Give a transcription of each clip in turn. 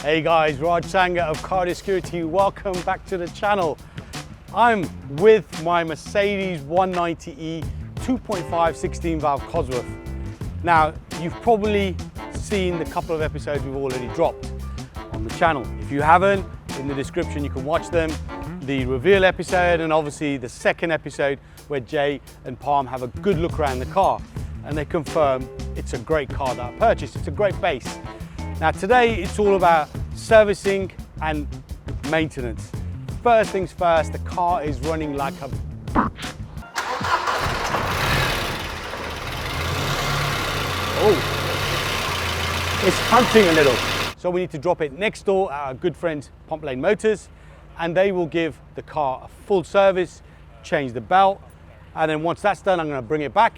Hey guys, Raj Sanga of Cardio Security. Welcome back to the channel. I'm with my Mercedes 190E 2.5-16 Cosworth. Now, you've probably seen the couple of episodes we've already dropped on the channel. If you haven't, in the description you can watch them. The reveal episode and obviously the second episode where Jay and Palm have a good look around the car and they confirm it's a great car that I purchased. It's a great base. Now today it's all about servicing and maintenance. First things first, the car is running like a it's hunting a little. So we need to drop it next door at our good friends Pump Lane Motors, and they will give the car a full service, change the belt, and then once that's done, I'm going to bring it back,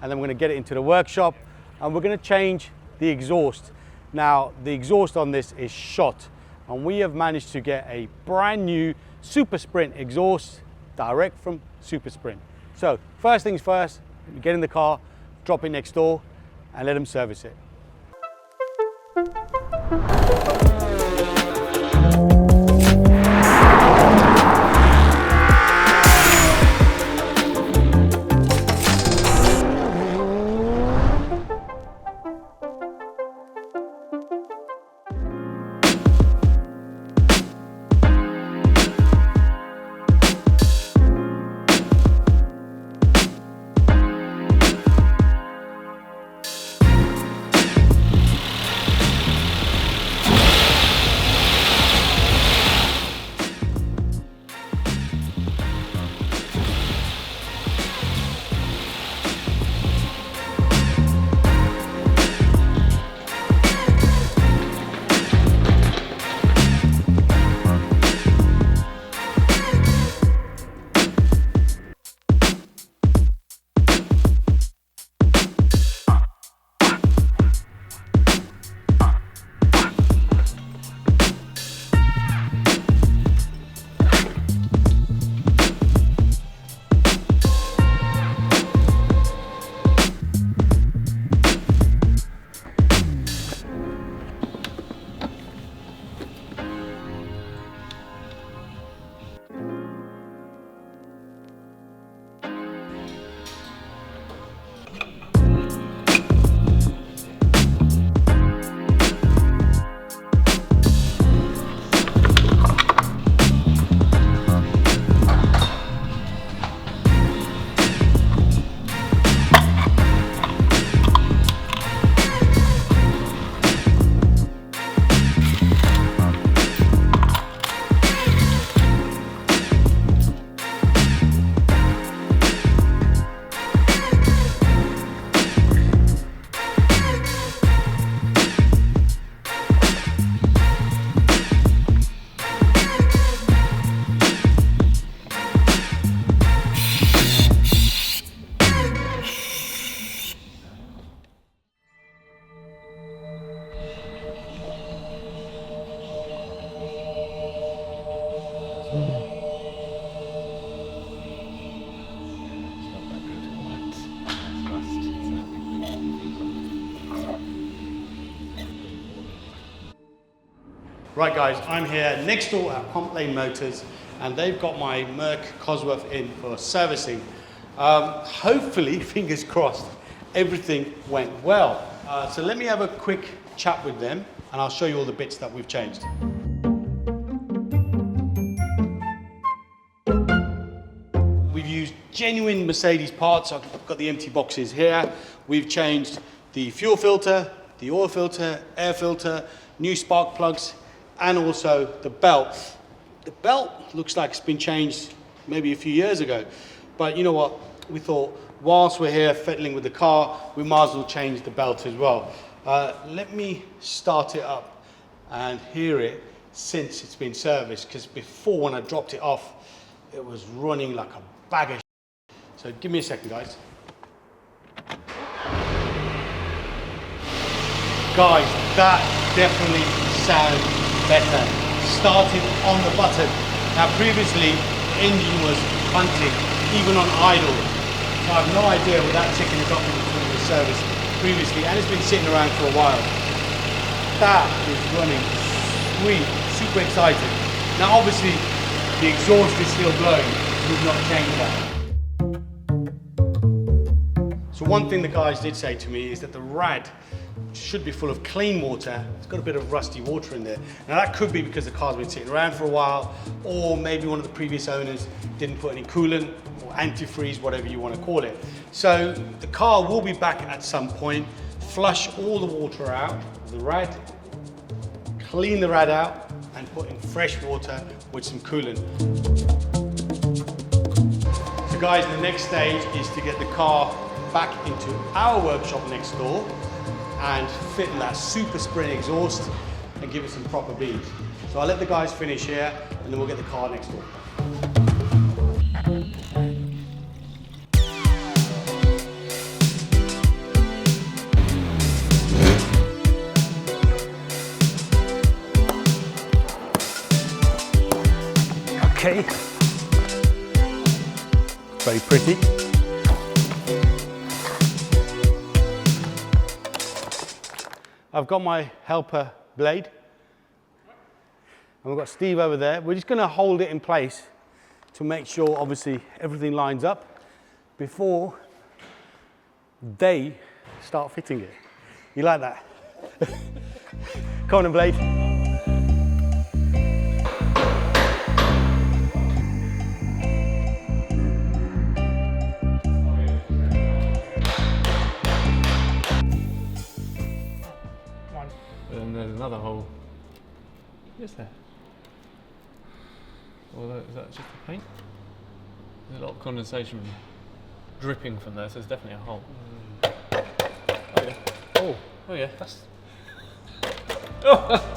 and then we're going to get it into the workshop, and we're going to change the exhaust. Now, the exhaust on this is shot, and we have managed to get a brand new Supersprint exhaust direct from Supersprint. So, first things first, get in the car, drop it next door, and let them service it. Right guys, I'm here next door at Pump Lane Motors and they've got my Merc Cosworth in for servicing. Hopefully, fingers crossed, everything went well. So let me have a quick chat with them and I'll show you all the bits that we've changed. We've used genuine Mercedes parts. I've got the empty boxes here. We've changed the fuel filter, the oil filter, air filter, new spark plugs, and also the belt. The belt looks like it's been changed maybe a few years ago, but you know what? We thought whilst we're here fiddling with the car, we might as well change the belt as well. Let me start it up and hear it since it's been serviced, because before when I dropped it off, it was running like a bag of shit. So give me a second, guys. Guys, that definitely sounds better. Started on the button. Now previously, the engine was hunting, even on idle. So I have no idea without checking it up before it was serviced previously, and it's been sitting around for a while. That is running we super excited. Now obviously the exhaust is still blowing, we've not changed that. So one thing the guys did say to me is that the rad should be full of clean water. It's got a bit of rusty water in there. Now that could be because the car's been sitting around for a while, or maybe one of the previous owners didn't put any coolant or antifreeze, whatever you want to call it. So the car will be back at some point, flush all the water out of the rad, clean the rad out, and put in fresh water with some coolant. So guys, the next stage is to get the car back into our workshop next door and fit in that Supersprint exhaust and give it some proper beans. So I'll let the guys finish here and then we'll get the car next door. Okay. Very pretty. I've got my helper blade, and we've got Steve over there. We're just going to hold it in place to make sure, obviously, everything lines up before they start fitting it. You like that? Come on, blade. And there's another hole. Is there? Or is that just the paint? There's a lot of condensation dripping from there, so there's definitely a hole. Oh yeah. Oh yeah. That's. Oh.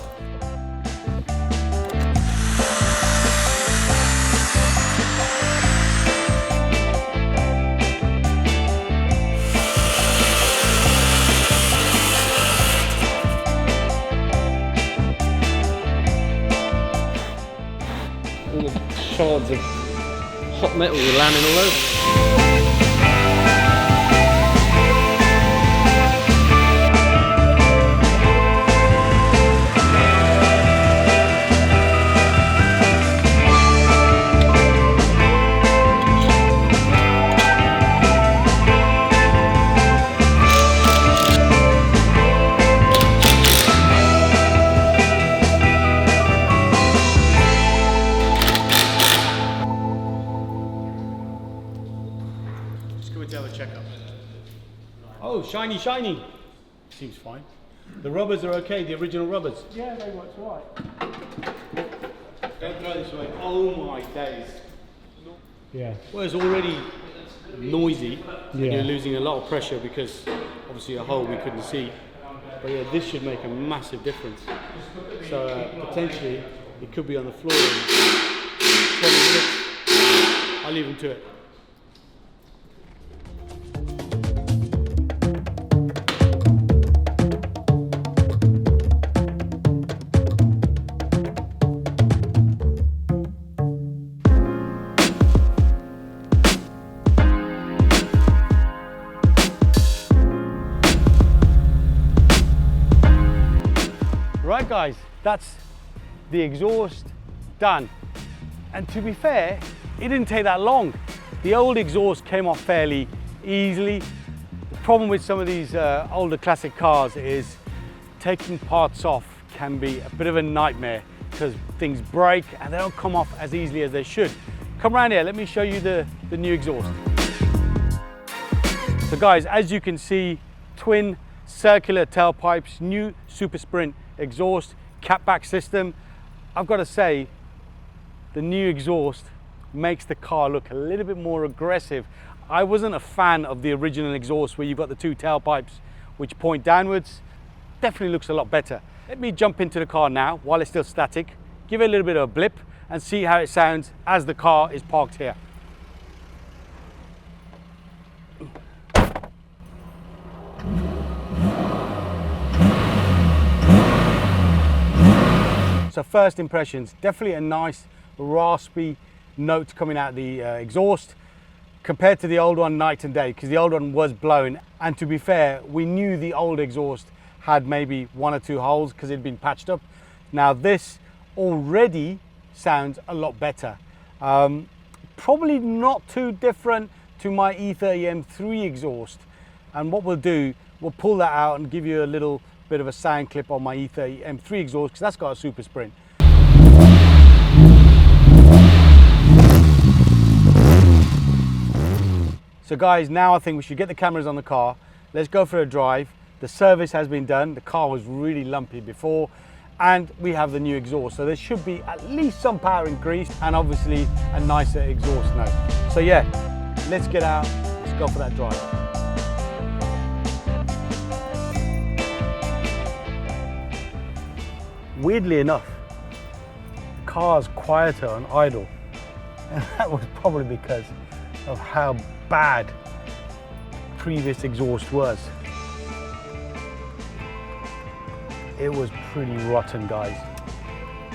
Shards of hot metal were landing all over. Oh, shiny, shiny. Seems fine. The rubbers are okay, the original rubbers. Yeah, they work right. Don't throw this away. Oh my days. Yeah. Well, it's already noisy. Yeah. You're losing a lot of pressure because obviously a hole we couldn't see. But yeah, this should make a massive difference. So potentially it could be on the floor in 20 minutes. I'll leave them to it. Right guys, that's the exhaust done. And to be fair, it didn't take that long. The old exhaust came off fairly easily. The problem with some of these older classic cars is taking parts off can be a bit of a nightmare because things break and they don't come off as easily as they should. Come around here, let me show you the new exhaust. So guys, as you can see, twin circular tailpipes, new Supersprint exhaust, catback system. I've got to say, the new exhaust makes the car look a little bit more aggressive. I wasn't a fan of the original exhaust where you've got the two tailpipes which point downwards. Definitely looks a lot better. Let me jump into the car now while it's still static, give it a little bit of a blip and see how it sounds as the car is parked here. So first impressions, definitely a nice raspy note coming out the exhaust compared to the old one night and day, because the old one was blown. And to be fair, we knew the old exhaust had maybe one or two holes because it'd been patched up. Now this already sounds a lot better. Probably not too different to my E30 M3 exhaust. And what we'll do, we'll pull that out and give you a little bit of a sound clip on my E30 M3 exhaust, because that's got a Supersprint. So guys, now I think we should get the cameras on the car. Let's go for a drive. The service has been done. The car was really lumpy before, and we have the new exhaust. So there should be at least some power increase and obviously a nicer exhaust note. So yeah, let's get out, let's go for that drive. Weirdly enough, the car's quieter on idle. And that was probably because of how bad previous exhaust was. It was pretty rotten, guys.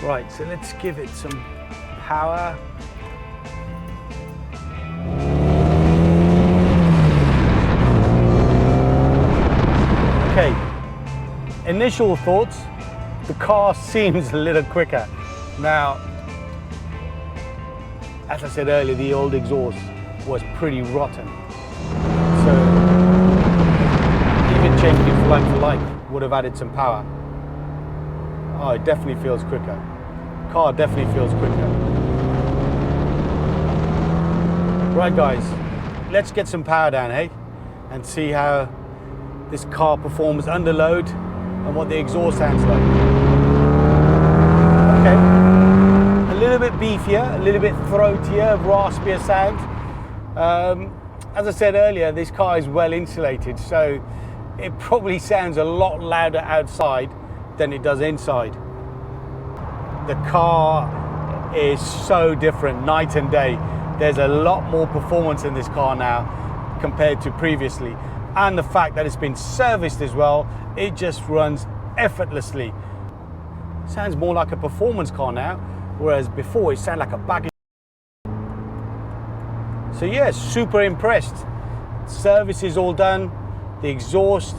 Right, so let's give it some power. Okay, initial thoughts, the car seems a little quicker. Now, as I said earlier, the old exhaust was pretty rotten. So even changing it for like would have added some power. Oh, it definitely feels quicker. Car definitely feels quicker. Right guys, let's get some power down, hey? And see how this car performs under load and what the exhaust sounds like. Okay, a little bit beefier, a little bit throatier, raspier sound. As I said earlier, this car is well insulated, so it probably sounds a lot louder outside than it does inside. The car is so different, night and day. There's a lot more performance in this car now compared to previously. And the fact that it's been serviced as well, it just runs effortlessly. Sounds more like a performance car now, whereas before it sounded like a bag of. So yeah, super impressed. Service is all done. The exhaust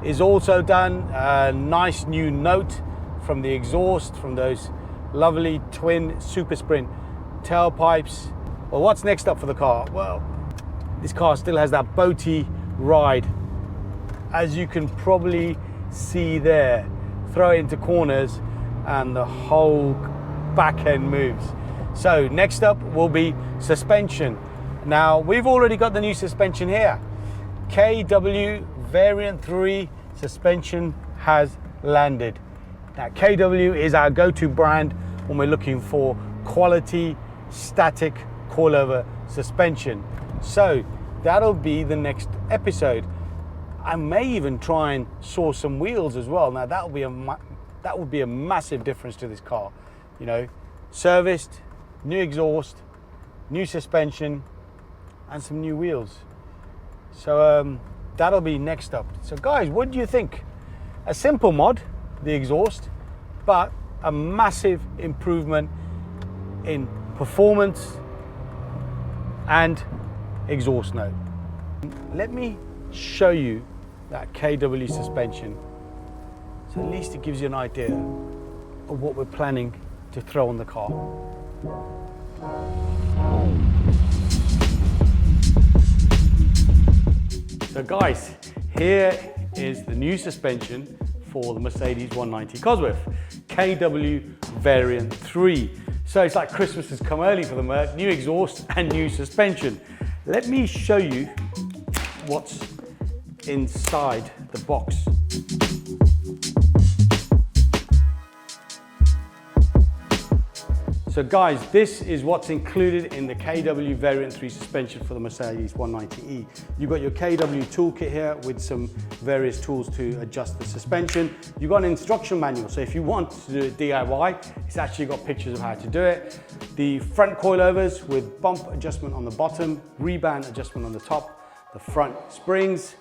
is also done. A nice new note from the exhaust, from those lovely twin Supersprint tailpipes. Well, what's next up for the car? Well, this car still has that boaty ride, as you can probably see there. Throw it into corners and the whole back end moves. So next up will be suspension. Now we've already got the new suspension here. KW Variant 3 suspension has landed. Now KW is our go-to brand when we're looking for quality static coilover suspension. So that'll be the next episode. I may even try and source some wheels as well. Now that would be a massive difference to this car. You know, serviced, new exhaust, new suspension, and some new wheels. So that'll be next up. So guys, what do you think? A simple mod, the exhaust, but a massive improvement in performance and exhaust note. Let me show you that KW suspension, so at least it gives you an idea of what we're planning to throw on the car. So guys, here is the new suspension for the Mercedes 190 Cosworth, KW Variant 3. So it's like Christmas has come early for the Merc, new exhaust and new suspension. Let me show you what's inside the box. So guys, this is what's included in the KW Variant 3 suspension for the Mercedes 190E. You've got your KW toolkit here with some various tools to adjust the suspension. You've got an instruction manual, so if you want to do it DIY, it's actually got pictures of how to do it. The front coilovers with bump adjustment on the bottom, rebound adjustment on the top, the front springs,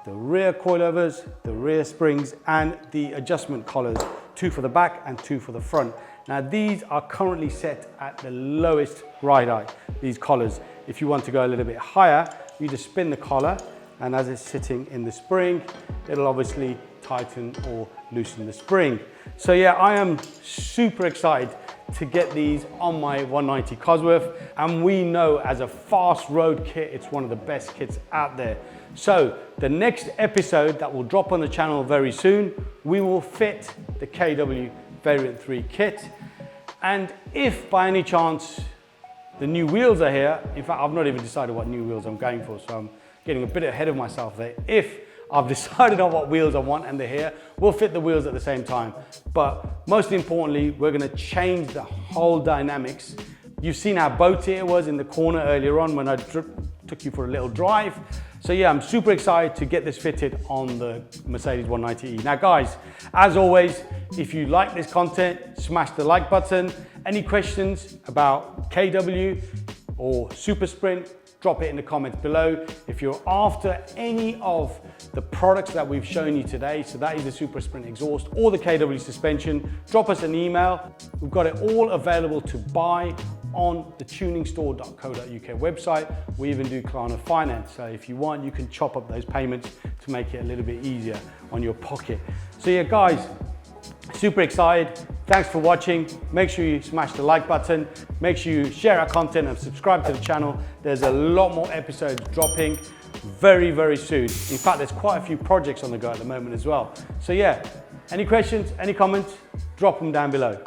the rear coilovers, the rear springs, and the adjustment collars, 2 for the back and 2 for the front. Now these are currently set at the lowest ride height, these collars. If you want to go a little bit higher, you just spin the collar, and as it's sitting in the spring, it'll obviously tighten or loosen the spring. So yeah, I am super excited to get these on my 190 Cosworth, and we know as a fast road kit, it's one of the best kits out there. So the next episode that will drop on the channel very soon, we will fit the KW Variant 3 kit. And if by any chance the new wheels are here, in fact, I've not even decided what new wheels I'm going for, so I'm getting a bit ahead of myself there. If I've decided on what wheels I want and they're here, we'll fit the wheels at the same time. But most importantly, we're gonna change the whole dynamics. You've seen how boaty it was in the corner earlier on when I took you for a little drive. So yeah, I'm super excited to get this fitted on the Mercedes 190E. Now guys, as always, if you like this content, smash the like button. Any questions about KW or Supersprint, drop it in the comments below. If you're after any of the products that we've shown you today, so that is the Supersprint exhaust or the KW suspension, drop us an email. We've got it all available to buy on the tuningstore.co.uk website. We even do Klarna Finance. So if you want, you can chop up those payments to make it a little bit easier on your pocket. So yeah, guys, super excited. Thanks for watching. Make sure you smash the like button. Make sure you share our content and subscribe to the channel. There's a lot more episodes dropping very, very soon. In fact, there's quite a few projects on the go at the moment as well. So yeah, any questions, any comments, drop them down below.